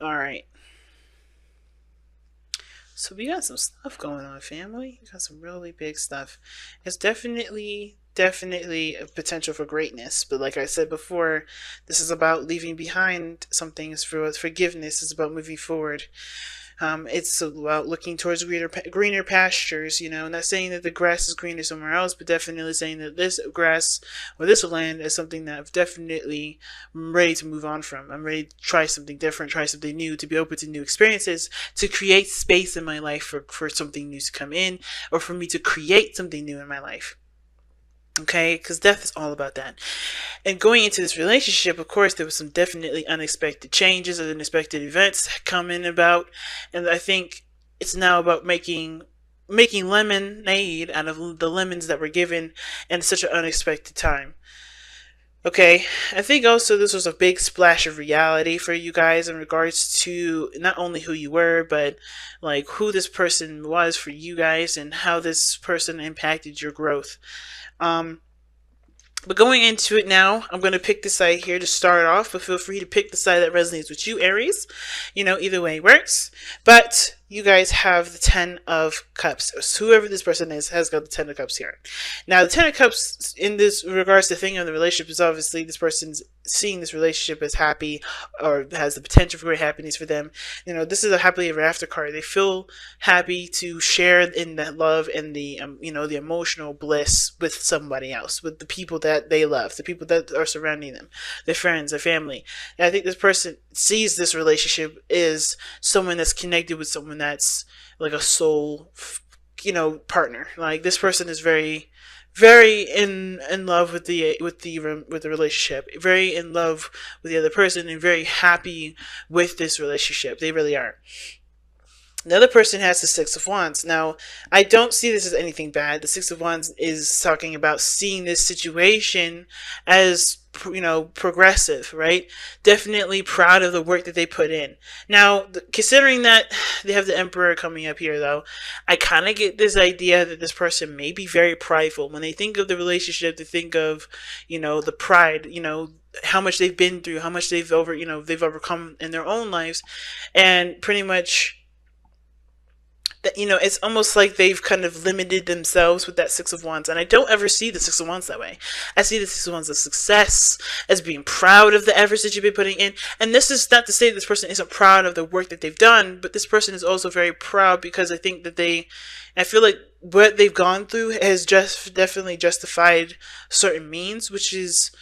All right. So we got some stuff going on, family. We got some really big stuff. It's definitely a potential for greatness. But like I said before, this is about leaving behind some things for forgiveness. It's about moving forward. It's about looking towards greener pastures. Not saying that the grass is greener somewhere else, but definitely saying that this grass or this land is something that I've definitely I'm ready to move on from. I'm ready to try something different, try something new, to be open to new experiences, to create space in my life for something new to come in, or for me to create something new in my life. Okay, because death is all about that. And going into this relationship, of course, there was some definitely unexpected changes and unexpected events coming about, and I think it's now about making lemonade out of the lemons that were given in such an unexpected time. Okay, I think also this was a big splash of reality for you guys in regards to not only who you were, but like who this person was for you guys and how this person impacted your growth. Um, but going into it now, I'm going to pick the side here to start off, but feel free to pick the side that resonates with you, Aries. Either way works. But you guys have the Ten of Cups. So whoever this person is has got the Ten of Cups here. Now, the Ten of Cups, in this regards to thinking of the relationship, is obviously this person's seeing this relationship as happy or has the potential for great happiness for them. This is a happily ever after card. They feel happy to share in that love and the emotional bliss with somebody else, with the people that they love, the people that are surrounding them, their friends, their family. And I think this person sees this relationship as someone that's connected with someone that's like a soul, partner. Like this person is very in love with the relationship, very in love with the other person, and very happy with this relationship. They really are. The other person has the Six of Wands. Now, I don't see this as anything bad. The Six of Wands is talking about seeing this situation as, progressive, right? Definitely proud of the work that they put in. Now, considering that they have the Emperor coming up here, though, I kind of get this idea that this person may be very prideful. When they think of the relationship, they think of, the pride, how much they've been through, how much they've overcome in their own lives, and pretty much that it's almost like they've kind of limited themselves with that Six of Wands. And I don't ever see the Six of Wands that way. I see the Six of Wands as success, as being proud of the efforts that you've been putting in. And this is not to say this person isn't proud of the work that they've done, but this person is also very proud because I think that I feel like what they've gone through has just definitely justified certain means, which is,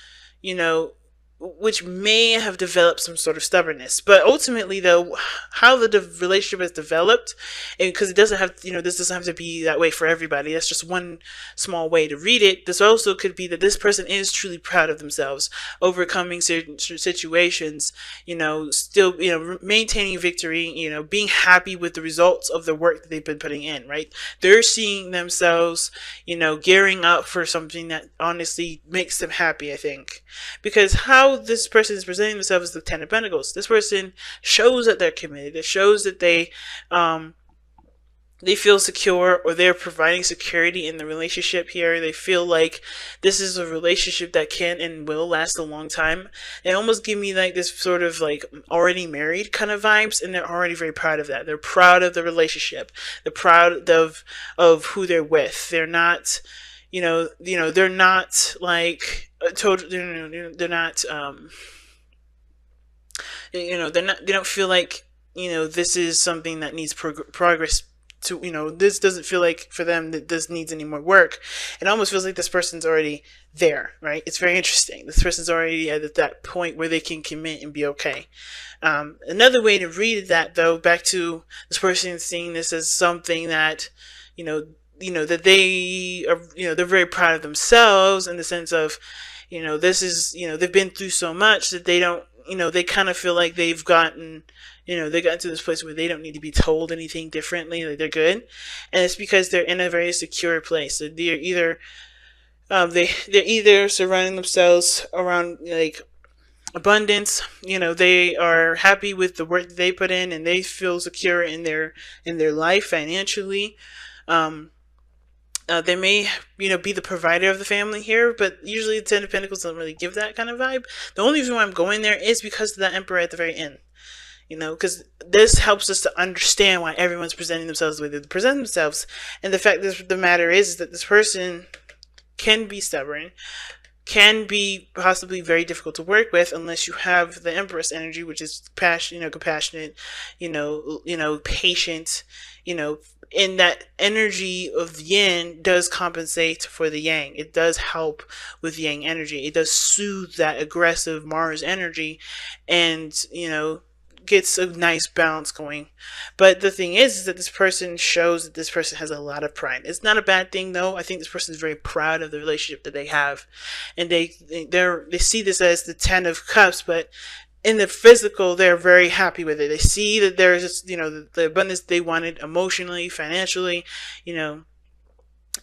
you know which may have developed some sort of stubbornness. But ultimately, though, how the relationship has developed, and because it doesn't have, this doesn't have to be that way for everybody. That's just one small way to read it. This also could be that this person is truly proud of themselves, overcoming certain situations, still, maintaining victory, being happy with the results of the work that they've been putting in, right? They're seeing themselves, gearing up for something that honestly makes them happy, I think. Because how this person is presenting themselves as the Ten of Pentacles, this person shows that they're committed. It shows that they feel secure, or they're providing security in the relationship here. They feel like this is a relationship that can and will last a long time. They almost give me like this sort of like already married kind of vibes, and they're already very proud of that. They're proud of the relationship. They're proud of who they're with. They're not, they're not like total. They're not. They don't feel like this is something that needs progress to, this doesn't feel like for them that this needs any more work. It almost feels like this person's already there, right? It's very interesting. This person's already at that point where they can commit and be okay. Another way to read that, though, back to this person seeing this as something that, that they are, they're very proud of themselves in the sense of, this is, they've been through so much that they don't, they kind of feel like they've gotten, they got to this place where they don't need to be told anything differently. Like they're good, and it's because they're in a very secure place. So they're either, they're either surrounding themselves around like abundance. They are happy with the work that they put in, and they feel secure in their life financially. They may, be the provider of the family here, but usually the Ten of Pentacles don't really give that kind of vibe. The only reason why I'm going there is because of that Emperor at the very end. because this helps us to understand why everyone's presenting themselves the way they present themselves. And the fact of the matter is that this person can be stubborn, can be possibly very difficult to work with unless you have the Empress energy, which is passion, compassionate, patient, and that energy of yin does compensate for the yang. It does help with yang energy. It does soothe that aggressive Mars energy, and gets a nice balance going. But the thing is that this person shows that this person has a lot of pride. It's not a bad thing though. I think this person is very proud of the relationship that they have, and they see this as the 10 of cups, but in the physical, they're very happy with it. They see that there's just, the abundance they wanted emotionally, financially, you know,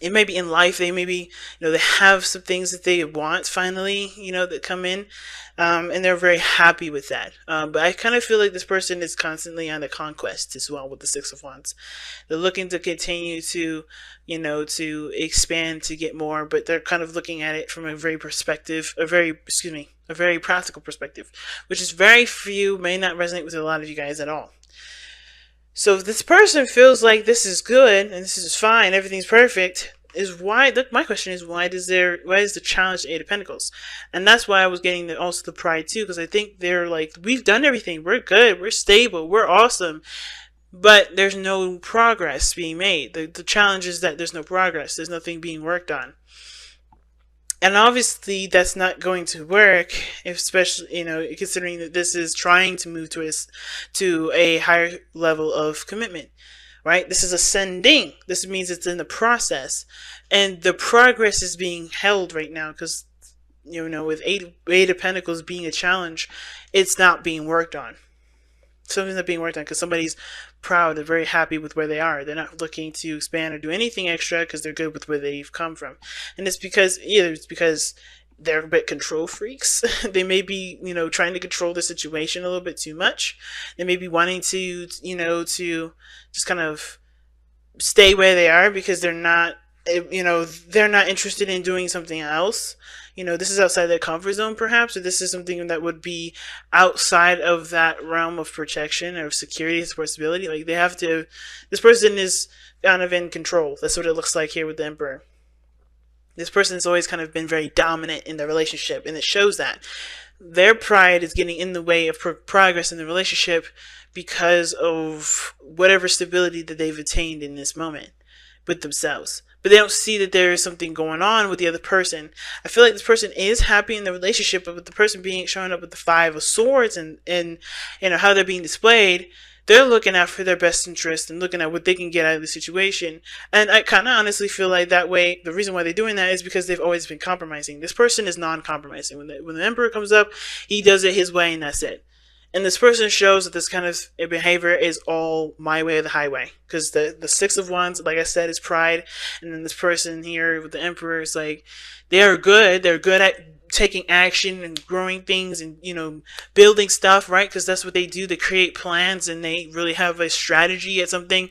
it may be in life. They maybe, they have some things that they want finally, that come in, and they're very happy with that. But I kind of feel like this person is constantly on the conquest as well with the Six of Wands. They're looking to continue to, to expand, to get more, but they're kind of looking at it from a very a very practical perspective, which is very few, may not resonate with a lot of you guys at all. So if this person feels like this is good and this is fine, everything's perfect, is why. Look, my question is why is the challenge the Eight of Pentacles? And that's why I was getting also the pride too, because I think they're like, we've done everything, we're good, we're stable, we're awesome, but there's no progress being made. The challenge is that there's no progress, there's nothing being worked on. And obviously that's not going to work, especially, considering that this is trying to move to a higher level of commitment, right? This is ascending. This means it's in the process. And the progress is being held right now because, with Eight of Pentacles being a challenge, it's not being worked on. Something's not being worked on because somebody's proud and very happy with where they are. They're not looking to expand or do anything extra because they're good with where they've come from. And it's because they're a bit control freaks. They may be, trying to control the situation a little bit too much. They may be wanting to, to just kind of stay where they are because they're not interested in doing something else. This is outside their comfort zone perhaps, or this is something that would be outside of that realm of protection or security and stability. Like this person is kind of in control. That's what it looks like here with the Emperor. This person's always kind of been very dominant in the relationship, and it shows that. Their pride is getting in the way of progress in the relationship because of whatever stability that they've attained in this moment with themselves. But they don't see that there is something going on with the other person. I feel like this person is happy in the relationship, but with the person showing up with the Five of Swords and how they're being displayed, they're looking out for their best interest and looking at what they can get out of the situation. And I kind of honestly feel like that way, the reason why they're doing that is because they've always been compromising. This person is non-compromising. When the Emperor comes up, he does it his way and that's it. And this person shows that this kind of behavior is all my way or the highway. Because the Six of Wands, like I said, is pride. And then this person here with the Emperor is like, they are good. They're good at taking action and growing things and, building stuff, right? Because that's what they do. They create plans and they really have a strategy at something.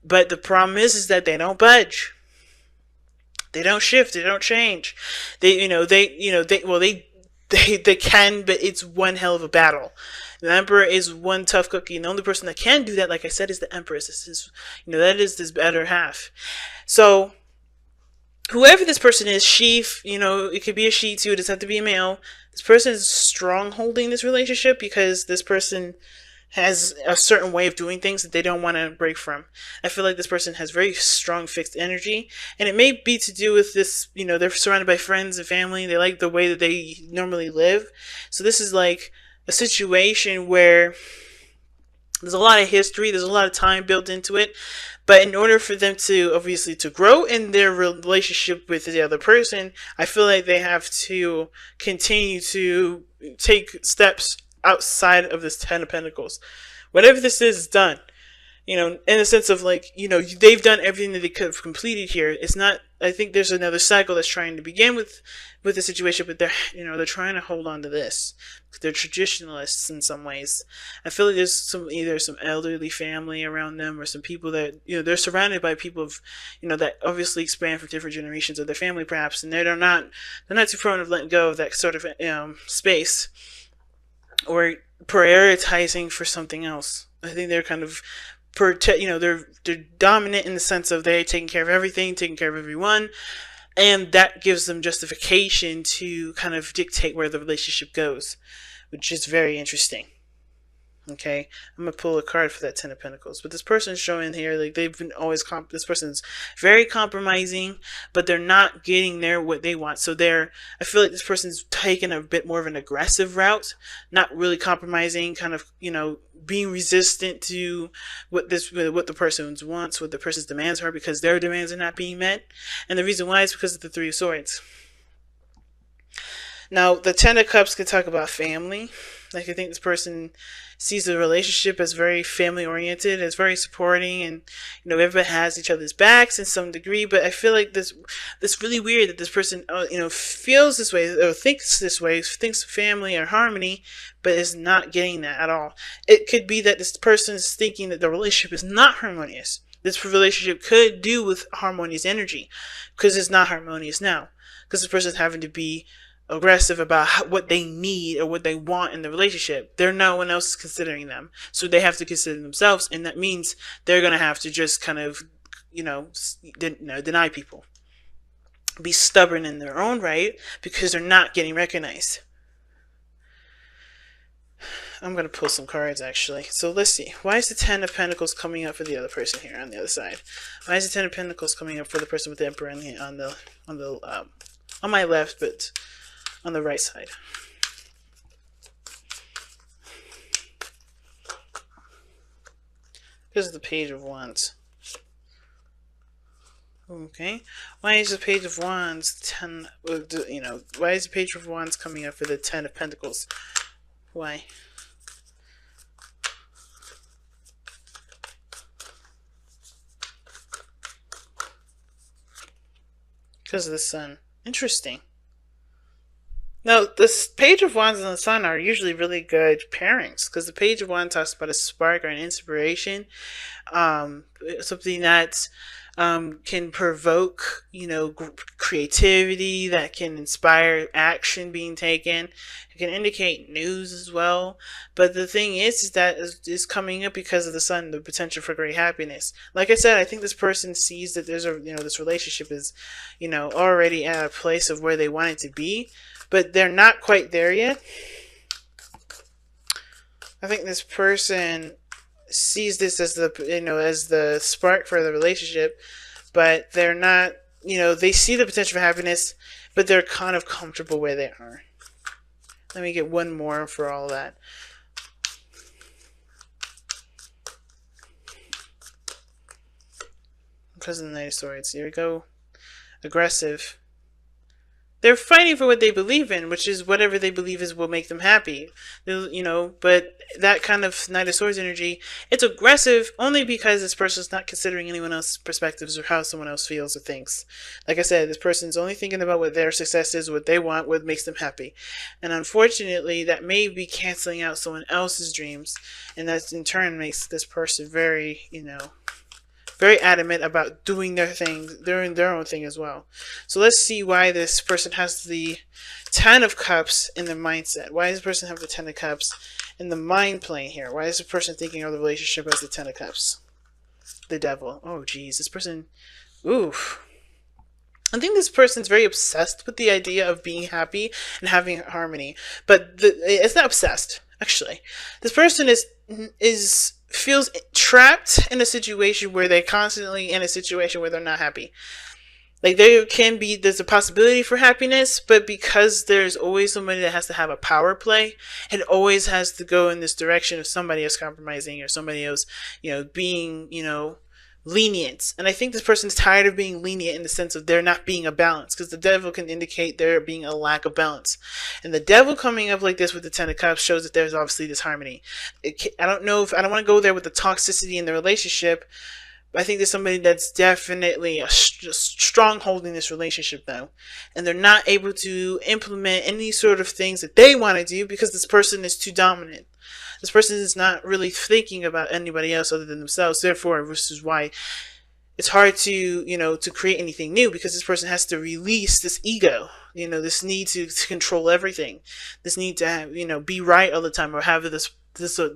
But the problem is that they don't budge. They don't shift. They don't change. They can, but it's one hell of a battle. The Emperor is one tough cookie, and the only person that can do that, like I said, is the Empress. This is, that is this better half. So, whoever this person is, she, it could be a she too. It doesn't have to be a male. This person is strong holding this relationship because this person has a certain way of doing things that they don't want to break from. I feel like this person has very strong fixed energy, and it may be to do with this, they're surrounded by friends and family. They like the way that they normally live. So this is like a situation where there's a lot of history, there's a lot of time built into it, but in order for them to obviously to grow in their relationship with the other person, I feel like they have to continue to take steps outside of this Ten of Pentacles. Whatever this is done, in the sense of like, they've done everything that they could have completed here. It's not, I think there's another cycle that's trying to begin with the situation, but they're trying to hold on to this. They're traditionalists in some ways. I feel like there's either some elderly family around them or some people that, they're surrounded by people of, that obviously span from different generations of their family perhaps, and they're not too prone of letting go of that sort of space. or prioritizing for something else. I think they're kind of they're dominant in the sense of they're taking care of everything, taking care of everyone, and that gives them justification to kind of dictate where the relationship goes, which is very interesting. Okay, I'm gonna pull a card for that Ten of Pentacles. But this person's showing here, like they've been always this person's very compromising, but they're not getting there what they want. So I feel like this person's taking a bit more of an aggressive route, not really compromising, kind of being resistant to what the person wants, what the person's demands are, because their demands are not being met. And the reason why is because of the Three of Swords. Now, the Ten of Cups could talk about family. Like, I think this person sees the relationship as very family oriented, as very supporting, and everybody has each other's backs in some degree. But I feel like this really weird that this person feels this way or thinks this way, thinks family or harmony, but is not getting that at all. It could be that this person is thinking that the relationship is not harmonious. This relationship could do with harmonious energy, because it's not harmonious now, because this person is having to be aggressive about what they need or what they want in the relationship. No one else is considering them, so they have to consider themselves, and that means they're gonna have to just kind of deny people, be stubborn in their own right, because they're not getting recognized. I'm gonna pull some cards actually. So let's see. Why is the Ten of Pentacles coming up for the other person here on the other side? Why is the Ten of Pentacles coming up for the person with the Emperor on my left, but on the right side? Because of the Page of Wands. Okay. Why is the Page of Wands why is the Page of Wands coming up for the Ten of Pentacles? Why? Because of the Sun. Interesting. Now, this Page of Wands and the Sun are usually really good pairings, because the Page of Wands talks about a spark or an inspiration, something that can provoke, creativity, that can inspire action being taken. It can indicate news as well. But the thing is that is coming up because of the Sun, the potential for great happiness. Like I said, I think this person sees that there's this relationship is, already at a place of where they want it to be, but they're not quite there yet. I think this person sees this as the spark for the relationship, but they're not, they see the potential for happiness, but they're kind of comfortable where they are. Let me get one more for all that. Because of the Knight of Swords. Here we go. Aggressive. They're fighting for what they believe in, which is whatever they believe is will make them happy. But that kind of Knight of Swords energy, it's aggressive only because this person's not considering anyone else's perspectives or how someone else feels or thinks. Like I said, this person's only thinking about what their success is, what they want, what makes them happy. And unfortunately, that may be canceling out someone else's dreams, and that in turn makes this person very, very adamant about doing their own thing as well. So let's see why this person has the Ten of Cups in their mindset. Why does this person have the Ten of Cups in the mind plane here? Why is the person thinking of the relationship as the Ten of Cups? The Devil. Oh, geez. This person... Oof. I think this person's very obsessed with the idea of being happy and having harmony. But it's not obsessed, actually. This person feels trapped in a situation where they're constantly in a situation where they're not happy. Like, there's a possibility for happiness, but because there's always somebody that has to have a power play, it always has to go in this direction of somebody else compromising or somebody else, being, lenient. And I think this person's tired of being lenient in the sense of there not being a balance, because the Devil can indicate there being a lack of balance. And the Devil coming up like this with the Ten of Cups shows that there's obviously disharmony. I don't want to go there with the toxicity in the relationship, but I think there's somebody that's definitely a stronghold in this relationship though, and they're not able to implement any sort of things that they want to do because this person is too dominant. This person is not really thinking about anybody else other than themselves. Therefore, this is why it's hard to, to create anything new, because this person has to release this ego, this need to control everything, this need to have, be right all the time, or have the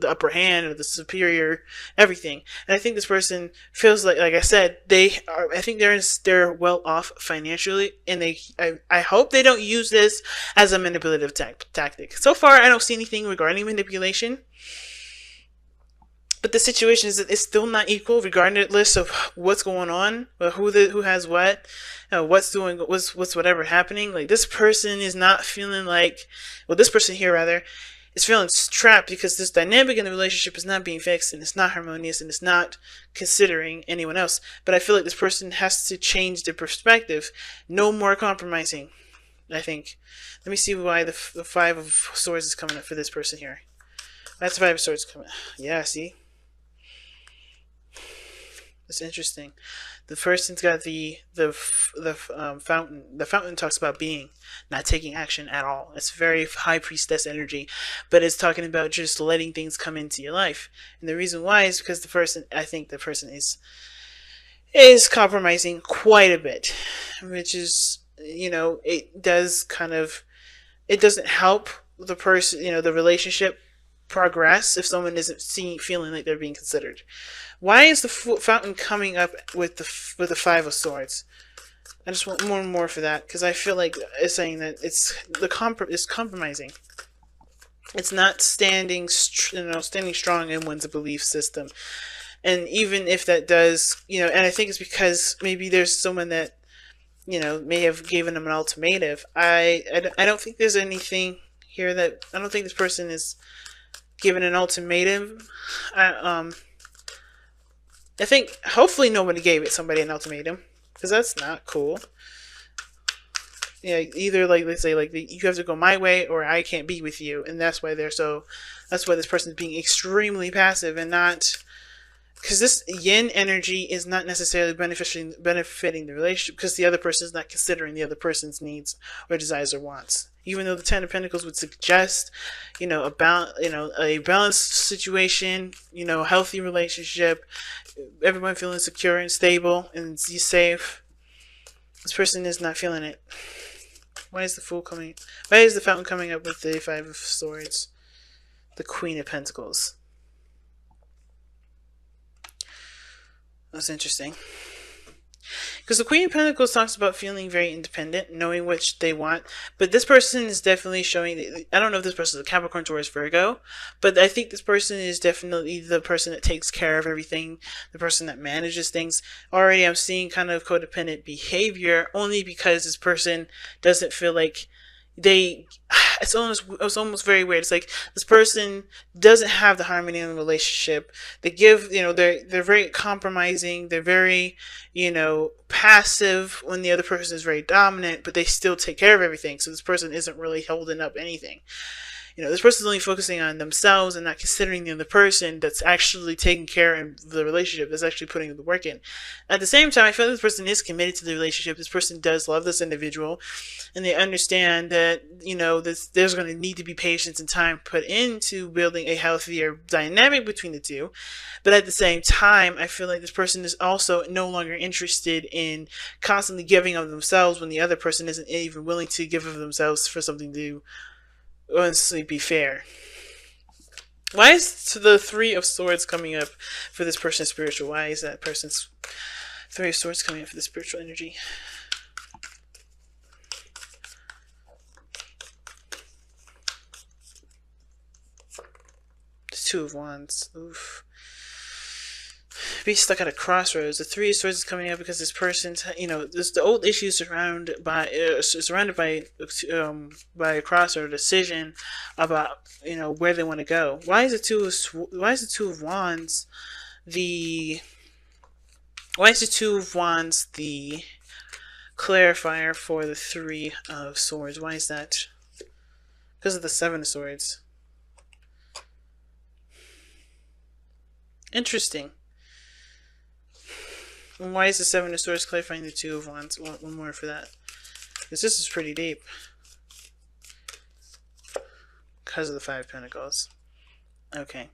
upper hand, or the superior everything. And I think this person feels like I said, I think they're well off financially, and I hope they don't use this as a manipulative tactic. So far, I don't see anything regarding manipulation. But the situation is that it's still not equal, regardless of what's going on, or who has what, what's whatever happening. Like, this person is not feeling like, well, this person here rather is feeling trapped, because this dynamic in the relationship is not being fixed, and it's not harmonious, and it's not considering anyone else. But I feel like this person has to change their perspective. No more compromising, I think. Let me see why the Five of Swords is coming up for this person here. That's the Five of Swords coming. Yeah, see. It's interesting. The person's got the fountain. The fountain talks about being, not taking action at all. It's very high priestess energy, but it's talking about just letting things come into your life. And the reason why is because I think the person is compromising quite a bit, which is, it doesn't help the person, the relationship progress if someone isn't feeling like they're being considered. Why is the fountain coming up with the Five of Swords? I just want more and more for that, because I feel like it's saying that it's compromising. It's not standing strong in one's belief system. And even if that does, and I think it's because maybe there's someone that, may have given them an ultimatum. I don't think there's anything here that, I don't think this person is given an ultimatum. I think hopefully nobody gave somebody an ultimatum, because that's not cool. Yeah, either like, let's say, like, you have to go my way or I can't be with you, and that's why this person's being extremely passive, and not, because this yin energy is not necessarily benefiting the relationship, because the other person is not considering the other person's needs or desires or wants. Even though the Ten of Pentacles would suggest, a balanced situation, a healthy relationship, everyone feeling secure and stable and safe. This person is not feeling it. Why is the Fool coming? Why is the Fountain coming up with the Five of Swords? The Queen of Pentacles. That's interesting. Because the Queen of Pentacles talks about feeling very independent, knowing what they want. But this person is definitely showing, I don't know if this person is a Capricorn, Taurus, Virgo, but I think this person is definitely the person that takes care of everything, the person that manages things. Already I'm seeing kind of codependent behavior, only because this person doesn't feel like it's almost very weird. It's like this person doesn't have the harmony in the relationship. They give, they're very compromising. They're very, passive when the other person is very dominant, but they still take care of everything. So this person isn't really holding up anything. This person's only focusing on themselves and not considering the other person that's actually taking care of the relationship, that's actually putting the work in. At the same time, I feel like this person is committed to the relationship. This person does love this individual, and they understand that, there's going to need to be patience and time put into building a healthier dynamic between the two. But at the same time, I feel like this person is also no longer interested in constantly giving of themselves when the other person isn't even willing to give of themselves for something to honestly be fair. Why is the Three of Swords coming up for this person's spiritual? Why is that person's Three of Swords coming up for the spiritual energy? The Two of Wands. Oof. Be stuck at a crossroads. The Three of Swords is coming up because this person's, the old issues surrounded by a crossroad, a decision about, where they want to go. Why is the Two of Wands the clarifier for the Three of Swords? Why is that? Because of the Seven of Swords. Interesting. Why is the Seven of Swords clarifying the Two of Wands? One more for that, because this is pretty deep. Because of the Five of Pentacles. Okay.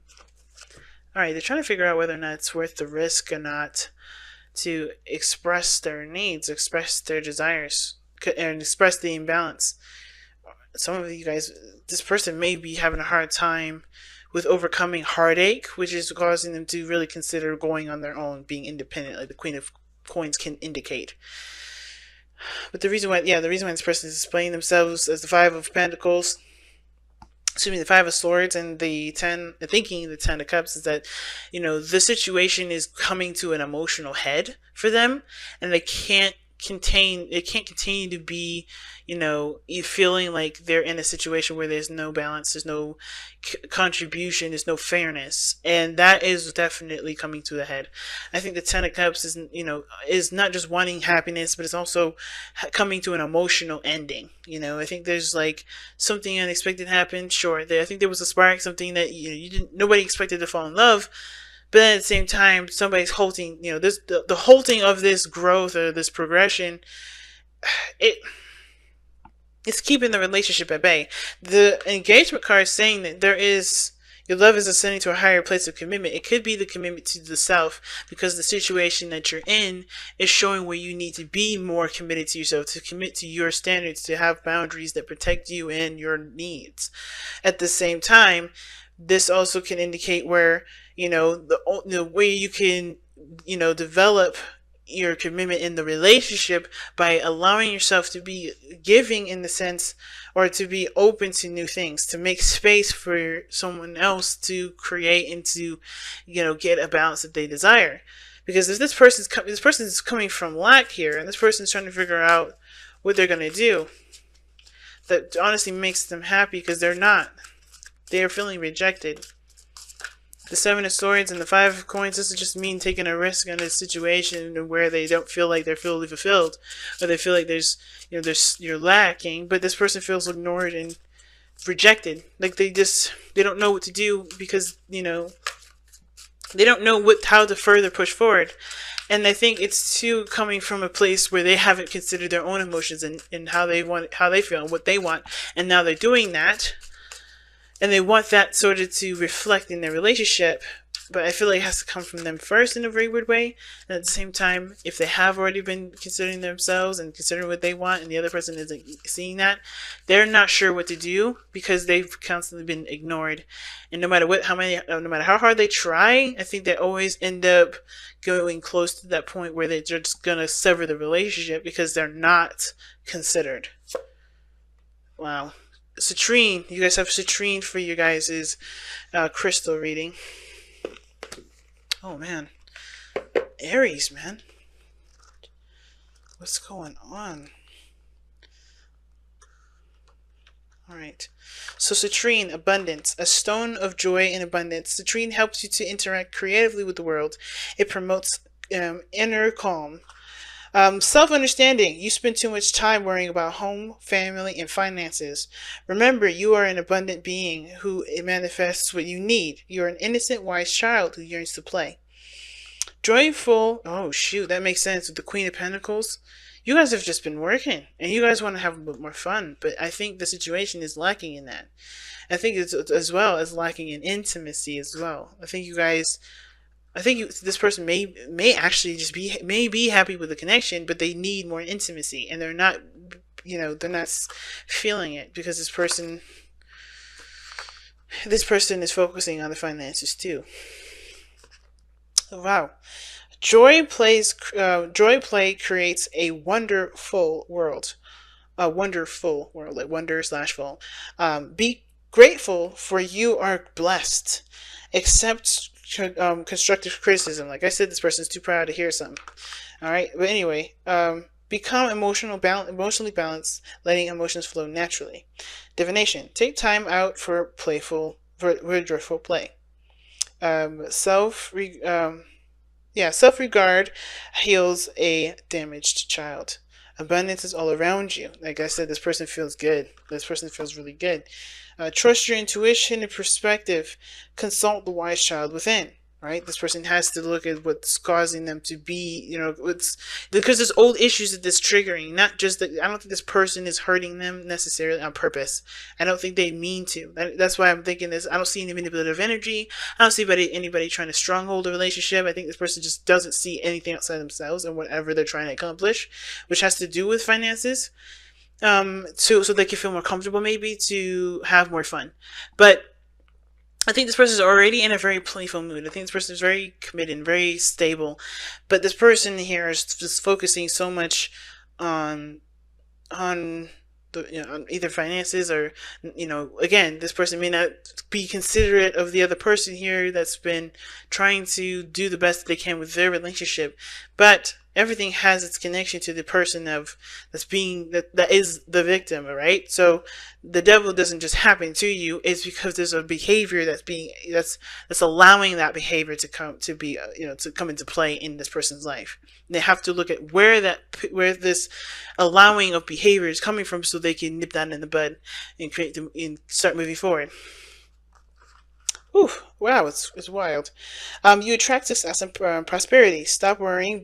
Alright, they're trying to figure out whether or not it's worth the risk or not to express their needs, express their desires, and express the imbalance. Some of you guys, this person may be having a hard time with overcoming heartache, which is causing them to really consider going on their own, being independent, like the Queen of Coins can indicate. But the reason why this person is displaying themselves as the Five of Pentacles, the Five of Swords, and the thinking the Ten of Cups is that, the situation is coming to an emotional head for them, and it can't continue to be, feeling like they're in a situation where there's no balance, there's no contribution, there's no fairness, and that is definitely coming to the head. I think the Ten of Cups is not just wanting happiness, but it's also coming to an emotional ending. I think there's like something unexpected happened. Sure, I think there was a spark, something that nobody expected to fall in love. But at the same time, somebody's halting, the halting of this growth or this progression, it's keeping the relationship at bay. The engagement card is saying that your love is ascending to a higher place of commitment. It could be the commitment to the self, because the situation that you're in is showing where you need to be more committed to yourself, to commit to your standards, to have boundaries that protect you and your needs. At the same time, this also can indicate where, the way you can, develop your commitment in the relationship by allowing yourself to be giving, in the sense, or to be open to new things, to make space for someone else to create and to, get a balance that they desire. Because if this person is coming from lack here, and this person is trying to figure out what they're going to do, that honestly makes them happy, because they are feeling rejected. The Seven of Swords and the Five of Coins, this is just mean taking a risk in a situation where they don't feel like they're fully fulfilled, or they feel like you're lacking, but this person feels ignored and rejected. Like they don't know what to do, because, they don't know how to further push forward. And I think it's too coming from a place where they haven't considered their own emotions and how they feel and what they want. And now they're doing that. And they want that sort of to reflect in their relationship. But I feel like it has to come from them first in a very weird way. And at the same time, if they have already been considering themselves and considering what they want, and the other person isn't seeing that, they're not sure what to do, because they've constantly been ignored. And no matter how hard they try, I think they always end up going close to that point where they're just gonna sever the relationship because they're not considered. Wow. Citrine, you guys have citrine for you guys' crystal reading. Oh man, Aries, man, what's going on? All right, so citrine, abundance, a stone of joy and abundance. Citrine helps you to interact creatively with the world. It promotes inner calm. Self-understanding. You spend too much time worrying about home, family, and finances. Remember, you are an abundant being who manifests what you need. You are an innocent, wise child who yearns to play. Joyful. Oh, shoot. That makes sense with the Queen of Pentacles. You guys have just been working, and you guys want to have a bit more fun, but I think the situation is lacking in that. I think it's as well as lacking in intimacy as well. I think this person may actually just be happy with the connection, but they need more intimacy, and they're not feeling it, because this person is focusing on the finances too. Wow. Joy play creates a wonderful world. A wonderful world, like wonder/full. Be grateful, for you are blessed. Accept constructive criticism. Like I said, this person is too proud to hear something. All right, but anyway, become emotionally balanced, letting emotions flow naturally. Divination. Take time out for joyful play. Self-regard heals a damaged child. Abundance is all around you. Like I said, this person feels good. This person feels really good. Trust your intuition and perspective. Consult the wise child within. right? This person has to look at what's causing them to be, it's because there's old issues that this triggering, not just that. I don't think this person is hurting them necessarily on purpose. I don't think they mean to. That's why I'm thinking this. I don't see any manipulative energy. I don't see anybody trying to stronghold a relationship. I think this person just doesn't see anything outside themselves and whatever they're trying to accomplish, which has to do with finances. So they can feel more comfortable, maybe to have more fun. But I think this person is already in a very playful mood. I think this person is very committed, very stable. But this person here is just focusing so much on on on either finances or, again, this person may not be considerate of the other person here that's been trying to do the best they can with their relationship. But everything has its connection to the person that is the victim, right? So the devil doesn't just happen to you. It's because there's a behavior that's allowing that behavior to come into play in this person's life. And they have to look at where this allowing of behavior is coming from, so they can nip that in the bud and start moving forward. Ooh, wow, it's wild. You attract success and prosperity. Stop worrying,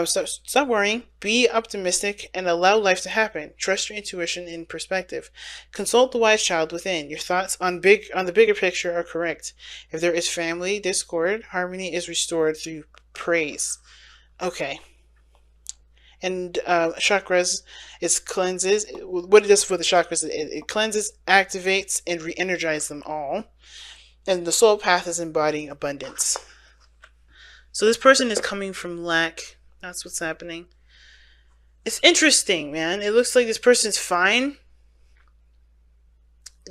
stop worrying. Be optimistic and allow life to happen. Trust your intuition and perspective. Consult the wise child within. Your thoughts on the bigger picture are correct. If there is family discord, harmony is restored through praise. Okay. And chakras, it cleanses. What it does for the chakras, it cleanses, activates, and re-energizes them all. And the soul path is embodying abundance. So this person is coming from lack. That's what's happening. It's interesting, man. It looks like this person's fine,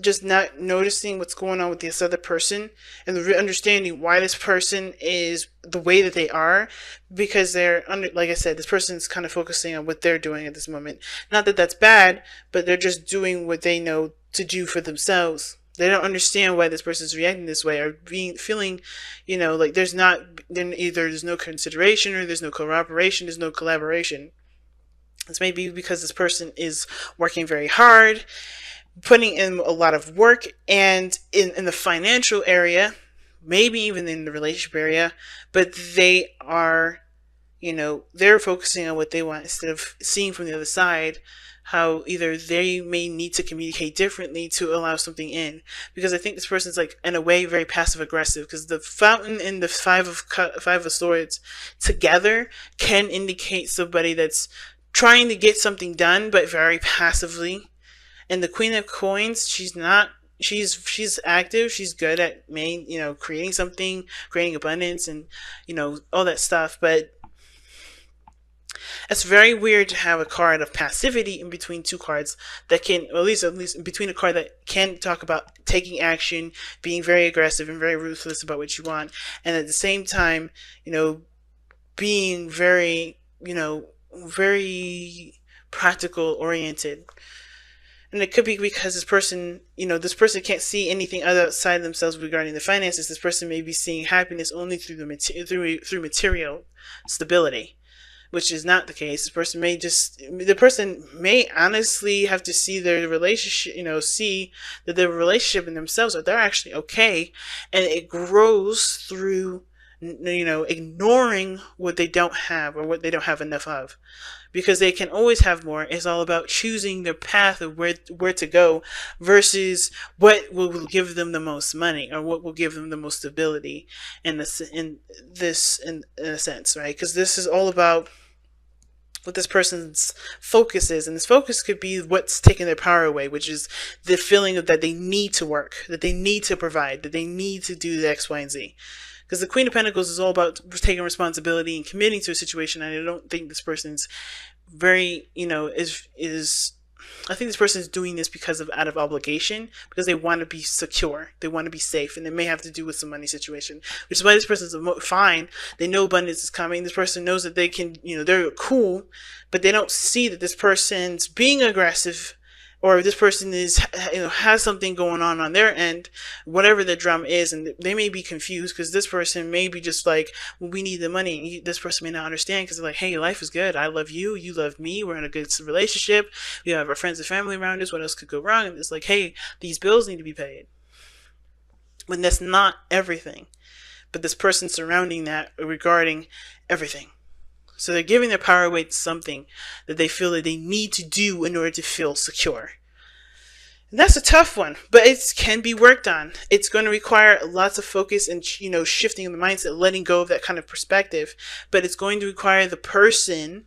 just not noticing what's going on with this other person and understanding why this person is the way that they are, because like I said, this person's kind of focusing on what they're doing at this moment. Not that that's bad, but they're just doing what they know to do for themselves. They don't understand why this person's reacting this way, or feeling, like there's no consideration, or there's no cooperation, there's no collaboration. This may be because this person is working very hard, putting in a lot of work, and in the financial area, maybe even in the relationship area, but they are, they're focusing on what they want instead of seeing from the other side how either they may need to communicate differently to allow something in. Because I think this person's, like, in a way, very passive aggressive, because the fountain and the five of swords together can indicate somebody that's trying to get something done but very passively. And the queen of coins, she's active, she's good at creating something, creating abundance, and all that stuff. But it's very weird to have a card of passivity in between two cards that can, at least in between a card that can talk about taking action, being very aggressive and very ruthless about what you want, and at the same time, being very, very practical oriented. And it could be because this person can't see anything outside themselves regarding the finances. This person may be seeing happiness only through through material stability, which is not the case. The person may honestly have to see their relationship, see that their relationship in themselves, that they're actually okay, and it grows through, ignoring what they don't have or what they don't have enough of. Because they can always have more. It's all about choosing their path of where to go versus what will give them the most money or what will give them the most stability in a sense, right? Because this is all about what this person's focus is, and this focus could be what's taking their power away, which is the feeling of that they need to work, that they need to provide, that they need to do the X, Y, and Z. Because the Queen of Pentacles is all about taking responsibility and committing to a situation, and I don't think this person's very, I think this person is doing this out of obligation, because they want to be secure, they want to be safe, and it may have to do with some money situation, which is why this person's fine. They know abundance is coming. This person knows that they can, they're cool, but they don't see that this person's being aggressive, or this person has something going on their end, whatever the drama is, and they may be confused because this person may be just like, well, we need the money. This person may not understand because they're like, hey, life is good. I love you. You love me. We're in a good relationship. We have our friends and family around us. What else could go wrong? And it's like, hey, these bills need to be paid. When that's not everything. but this person surrounding that regarding everything. So they're giving their power away to something that they feel that they need to do in order to feel secure. And that's a tough one, but it can be worked on. It's going to require lots of focus and, shifting of the mindset, letting go of that kind of perspective. But it's going to require the person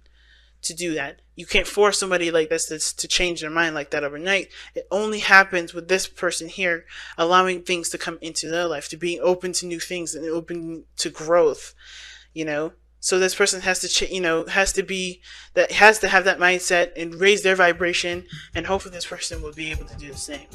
to do that. You can't force somebody like this to change their mind like that overnight. It only happens with this person here, allowing things to come into their life, to being open to new things and open to growth, So this person has to, has to have that mindset and raise their vibration, and hopefully this person will be able to do the same.